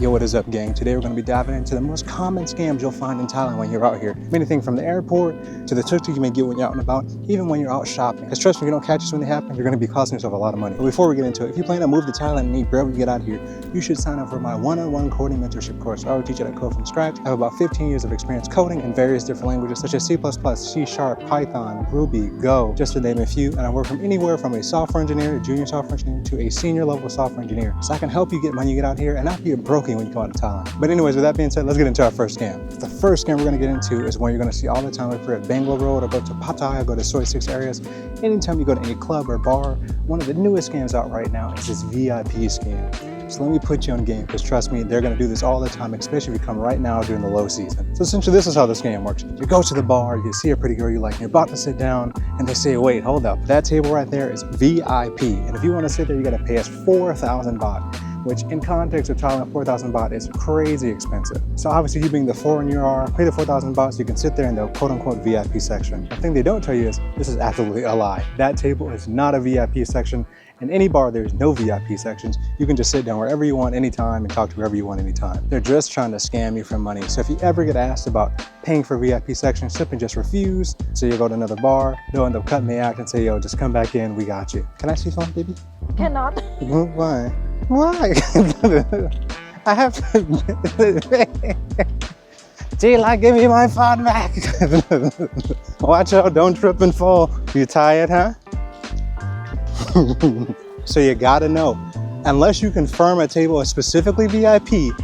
Yo, what is up, gang? Today we're going to be diving into the most common scams you'll find in Thailand when you're out here. Anything from the airport to the tuk-tuk you may get when you're out and about, even when you're out shopping. Because trust me, if you don't catch this when they happen, you're going to be costing yourself a lot of money. But before we get into it, if you plan to move to Thailand and need bread when you get out here, you should sign up for my one-on-one coding mentorship course. I will teach you how to code from scratch. I have about 15 years of experience coding in various different languages such as C++, C#, Python, Ruby, Go, just to name a few. And I work from anywhere from a software engineer, a junior software engineer, to a senior level software engineer. So I can help you get money when you get out here and not be broken when you come out to Thailand. But anyways, with that being said, let's get into our first scam. The first scam we're going to get into is one you're going to see all the time if you're at Bangalore Road or go to Pattaya, go to Soy 6 areas. Anytime you go to any club or bar, one of the newest scams out right now is this VIP scam. So let me put you on game, because trust me, they're going to do this all the time, especially if you come right now during the low season. So essentially, this is how the scam works. You go to the bar, you see a pretty girl you like, and you're about to sit down, and they say, wait, hold up, that table right there is VIP. And if you want to sit there, you got to pay us 4,000 baht. Which in context of Thailand, 4,000 baht is crazy expensive. So obviously you being the foreign you are, pay the 4,000 baht so you can sit there in the quote unquote VIP section. The thing they don't tell you is this is absolutely a lie. That table is not a VIP section. In any bar, there's no VIP sections. You can just sit down wherever you want anytime and talk to whoever you want anytime. They're just trying to scam you for money. So if you ever get asked about paying for VIP sections, simply just refuse. So you go to another bar, they'll end up cutting the act and say, yo, just come back in, we got you. Can I see something, baby? Cannot. Why? Why? I have to. G-Like, give me my phone back. Watch out, don't trip and fall. You tired, huh? So you gotta know, unless you confirm a table is specifically VIP,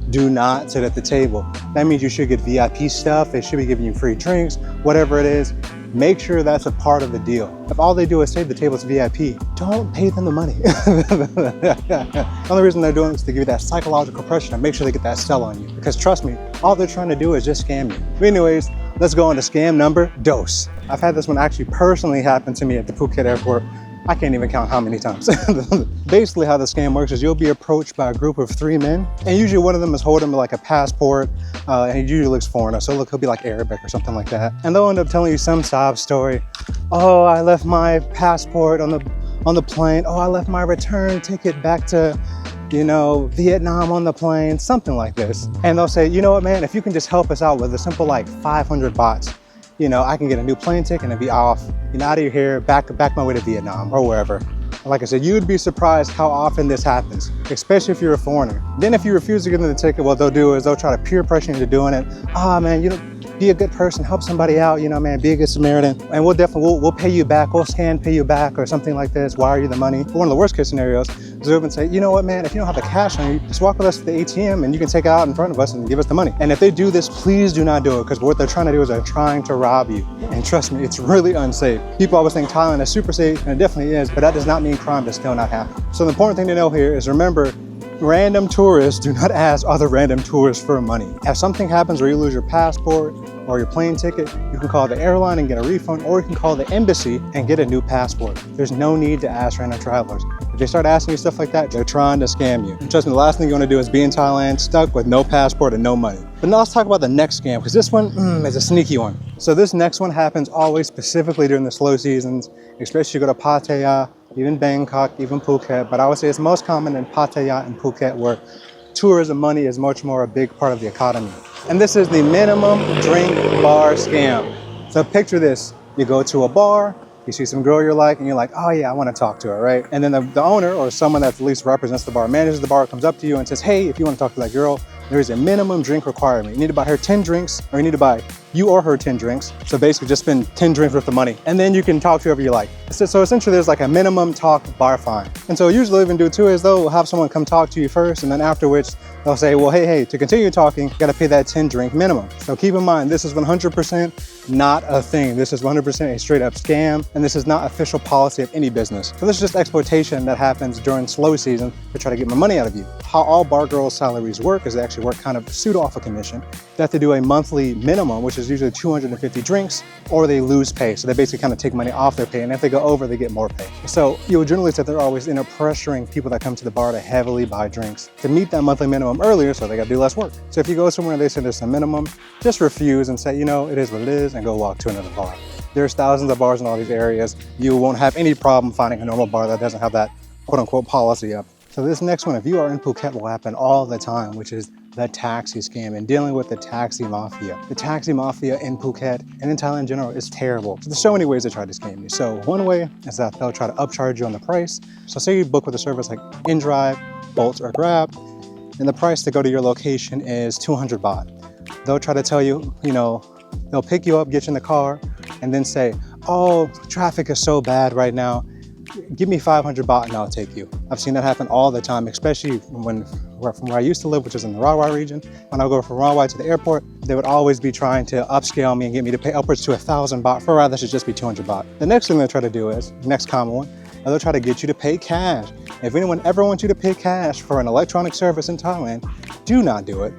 do not sit at the table. That means you should get VIP stuff. They should be giving you free drinks, whatever it is. Make sure that's a part of the deal. If all they do is say the table's VIP, don't pay them the money. The only reason they're doing it is to give you that psychological pressure and make sure they get that sell on you. Because trust me, all they're trying to do is just scam you. But anyways, let's go on to scam number dos. I've had this one actually personally happen to me at the Phuket airport. I can't even count how many times. Basically how the scam works is you'll be approached by a group of 3 men, and usually one of them is holding like a passport, and he usually looks foreign, so look, he'll be like Arabic or something like that. And they'll end up telling you some sob story. Oh, I left my passport on the plane. Oh, I left my return ticket back to, you know, Vietnam on the plane, something like this. And they'll say, you know what, man, if you can just help us out with a simple like 500 bahts, you know, I can get a new plane ticket and be off, you know, out of your hair, back my way to Vietnam or wherever. Like I said, you'd be surprised how often this happens, especially if you're a foreigner. Then if you refuse to give them the ticket, what they'll do is they'll try to peer pressure you into doing it. Ah, man, you know, be a good person, help somebody out, you know, man, be a good Samaritan. And we'll pay you back, we'll pay you back or something like this, wire you the money. But one of the worst case scenarios is they'll even say, you know what, man, if you don't have the cash on you, just walk with us to the ATM and you can take it out in front of us and give us the money. And if they do this, please do not do it, because what they're trying to do is they're trying to rob you. And trust me, it's really unsafe. People always think Thailand is super safe, and it definitely is, but that does not mean crime does still not happen. So the important thing to know here is remember, random tourists do not ask other random tourists for money. If something happens where you lose your passport or your plane ticket, you can call the airline and get a refund, or you can call the embassy and get a new passport. There's no need to ask random travelers. If they start asking you stuff like that, they're trying to scam you. And trust me, the last thing you want to do is be in Thailand stuck with no passport and no money. But now let's talk about the next scam, because this one is a sneaky one. So this next one happens always specifically during the slow seasons, especially you go to Pattaya, even Bangkok, even Phuket. But I would say it's most common in Pattaya and Phuket, where tourism money is much more a big part of the economy. And this is the minimum drink bar scam. So picture this, you go to a bar, you see some girl you like, and you're like, oh yeah, I want to talk to her, right? And then the owner, or someone that at least represents the bar, manages the bar, comes up to you and says, hey, if you want to talk to that girl, there is a minimum drink requirement. You need to buy her 10 drinks, or you need to buy you or her 10 drinks. So basically just spend 10 drinks worth of money. And then you can talk to whoever you like. So essentially there's like a minimum talk bar fine. And so usually even do too is they'll have someone come talk to you first, and then afterwards they'll say, well, hey, to continue talking, you gotta pay that 10 drink minimum. So keep in mind, this is 100% not a thing. This is 100% a straight up scam, and this is not official policy of any business. So this is just exploitation that happens during slow season to try to get more money out of you. How all bar girls' salaries work is they actually work kind of pseudo off a commission. They have to do a monthly minimum, which is usually 250 drinks, or they lose pay. So they basically kind of take money off their pay, and if they go over, they get more pay. So you'll generally say they're always pressuring people that come to the bar to heavily buy drinks to meet that monthly minimum earlier, so they gotta do less work. So if you go somewhere and they say there's a minimum, just refuse and say, you know, it is what it is, and go walk to another bar. There's thousands of bars in all these areas. You won't have any problem finding a normal bar that doesn't have that quote unquote policy up. So this next one, if you are in Phuket, will happen all the time, which is the taxi scam and dealing with the taxi mafia. The taxi mafia in Phuket and in Thailand in general is terrible. So there's so many ways they try to scam you. So one way is that they'll try to upcharge you on the price. So say you book with a service like InDrive, Bolt, or Grab, and the price to go to your location is 200 baht. They'll try to tell you, they'll pick you up, get you in the car, and then say, oh, traffic is so bad right now. Give me 500 baht and I'll take you. I've seen that happen all the time, especially from where I used to live, which is in the Rawai region. When I go from Rawai to the airport, they would always be trying to upscale me and get me to pay upwards to 1,000 baht for a ride that should just be 200 baht. The next thing they'll try to do is, next common one, they'll try to get you to pay cash. If anyone ever wants you to pay cash for an electronic service in Thailand, do not do it.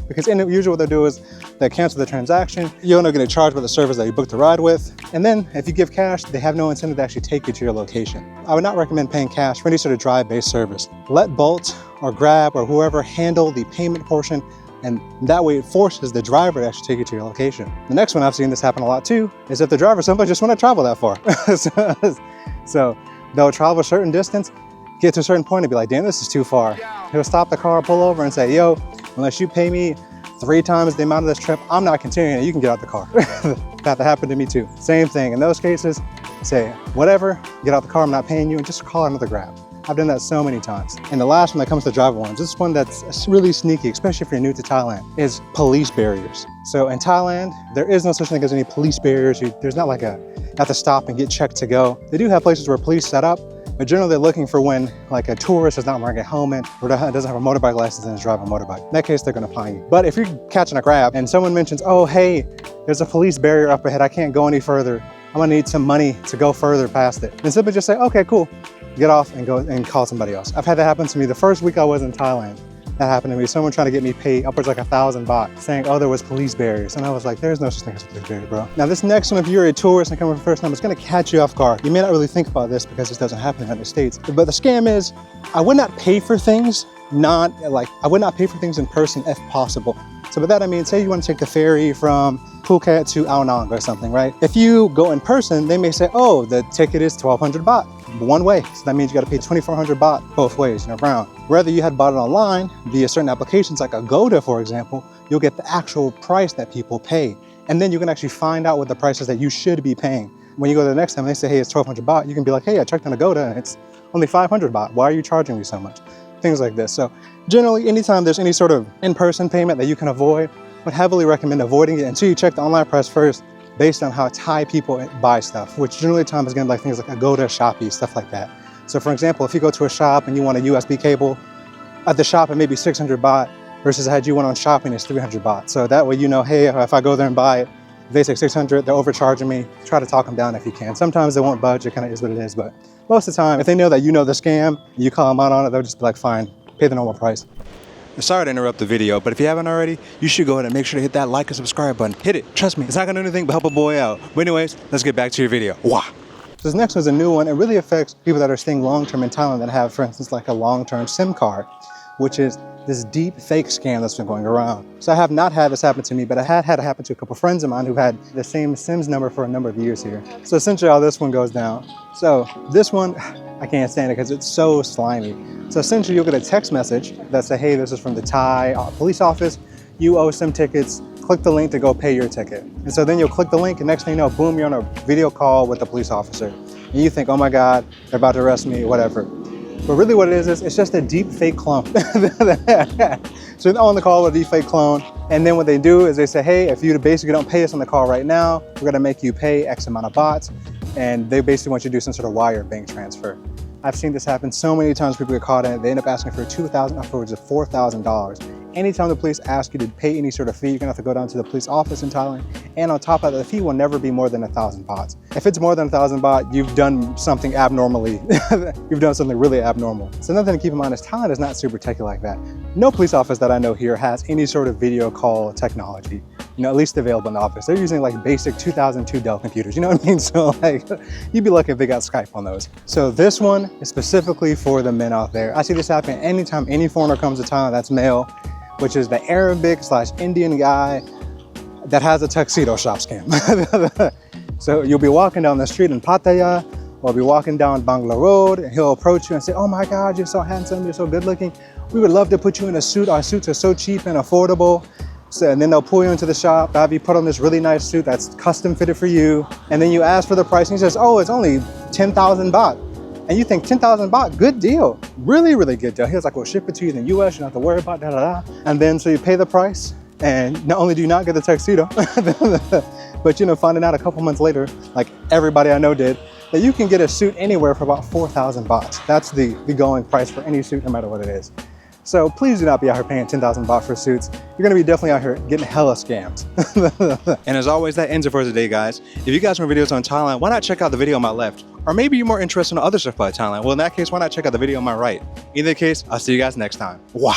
Because usually what they'll do is they cancel the transaction. You're not going to charge by the service that you booked the ride with. And then if you give cash, they have no incentive to actually take you to your location. I would not recommend paying cash for any sort of drive-based service. Let Bolt or Grab or whoever handle the payment portion, and that way it forces the driver to actually take you to your location. The next one, I've seen this happen a lot too, is if the driver simply just want to travel that far. So they'll travel a certain distance, get to a certain point and be like, damn, this is too far. He'll stop the car, pull over and say, yo, unless you pay me 3 times the amount of this trip, I'm not continuing it. You can get out the car. That happened to me too. Same thing. In those cases, say, whatever, get out the car, I'm not paying you, and just call another Grab. I've done that so many times. And the last one that comes to driver ones, this is one that's really sneaky, especially if you're new to Thailand, is police barriers. So in Thailand, there is no such thing as any police barriers. There's not like you have to stop and get checked to go. They do have places where police set up, but generally they're looking for when like a tourist is not wearing a helmet or doesn't have a motorbike license and is driving a motorbike. In that case, they're gonna fine you. But if you're catching a Grab and someone mentions, oh, hey, there's a police barrier up ahead, I can't go any further, I'm gonna need some money to go further past it. Then simply just say, okay, cool, get off and go and call somebody else. I've had that happen to me the first week I was in Thailand. That happened to me. Someone trying to get me paid upwards like 1,000 baht, saying, oh, there was police barriers. And I was like, there's no such thing as a police barrier, bro. Now this next one, if you're a tourist and coming for the first time, it's gonna catch you off guard. You may not really think about this because this doesn't happen in the United States. But the scam is, I would not pay for things, I would not pay for things in person if possible. So by that I mean, say you want to take the ferry from Phuket to Ao Nang or something, right? If you go in person, they may say, oh, the ticket is 1,200 baht one way. So that means you got to pay 2,400 baht both ways and around. Whether you had bought it online via certain applications like Agoda, for example, you'll get the actual price that people pay. And then you can actually find out what the price is that you should be paying. When you go the next time, they say, hey, it's 1,200 baht. You can be like, hey, I checked on Agoda and it's only 500 baht. Why are you charging me so much? Things like this. So generally, anytime there's any sort of in-person payment that you can avoid, I would heavily recommend avoiding it until you check the online price first based on how Thai people buy stuff, which generally time is going to be like things like Agoda, Shopee, stuff like that. So for example, if you go to a shop and you want a USB cable, at the shop it may be 600 baht versus I had you one on shopping it's 300 baht. So that way you know, hey, if I go there and buy it, if they say 600, they're overcharging me. Try to talk them down if you can. Sometimes they won't budge, it kind of is what it is, but most of the time, if they know that you know the scam, you call them out on it, they'll just be like, fine, pay the normal price. Sorry to interrupt the video, but if you haven't already, you should go ahead and make sure to hit that like and subscribe button. Hit it, trust me, it's not gonna do anything but help a boy out. But anyways, let's get back to your video. Wah! This next one's a new one. It really affects people that are staying long-term in Thailand that have, for instance, like a long-term SIM card, which is this deep fake scam that's been going around. So I have not had this happen to me, but I had it happen to a couple friends of mine who had the same SIMs number for a number of years here. So essentially how this one goes down. So this one, I can't stand it because it's so slimy. So essentially you'll get a text message that say, hey, this is from the Thai police office. You owe some tickets. Click the link to go pay your ticket. And so then you'll click the link and next thing you know, boom, you're on a video call with the police officer. And you think, oh my God, they're about to arrest me, whatever. But really what it is it's just a deep fake clone. So they're on the call with a deep fake clone. And then what they do is they say, hey, if you basically don't pay us on the call right now, we're gonna make you pay X amount of bahts. And they basically want you to do some sort of wire bank transfer. I've seen this happen so many times, people get caught in it. They end up asking for $2,000, upwards of $4,000. Anytime the police ask you to pay any sort of fee, you're gonna have to go down to the police office in Thailand. And on top of that, the fee will never be more than 1,000 bahts. If it's more than 1,000 baht, you've done something abnormally. You've done something really abnormal. So another thing to keep in mind is Thailand is not super techy like that. No police office that I know here has any sort of video call technology, at least available in the office. They're using like basic 2002 Dell computers, you know what I mean? So like, you'd be lucky if they got Skype on those. So this one is specifically for the men out there. I see this happen anytime any foreigner comes to Thailand that's male, which is the Arabic/Indian guy that has a tuxedo shop scam. So you'll be walking down the street in Pattaya or be walking down Bangla Road and he'll approach you and say, oh my God, you're so handsome, you're so good looking. We would love to put you in a suit. Our suits are so cheap and affordable. So, and then they'll pull you into the shop, have you put on this really nice suit that's custom fitted for you. And then you ask for the price and he says, oh, it's only 10,000 baht. And you think 10,000 baht, good deal. Really, really good deal. He was like, we'll ship it to you in the US, you don't have to worry about da. And then so you pay the price and not only do you not get the tuxedo, but you know, finding out a couple months later, like everybody I know did, that you can get a suit anywhere for about 4,000 baht. That's the going price for any suit, no matter what it is. So please do not be out here paying 10,000 baht for suits. You're gonna be definitely out here getting hella scammed. And as always, that ends it for today, guys. If you guys want videos on Thailand, why not check out the video on my left? Or maybe you're more interested in other stuff about Thailand. Well, in that case, why not check out the video on my right? Either case, I'll see you guys next time. Wah!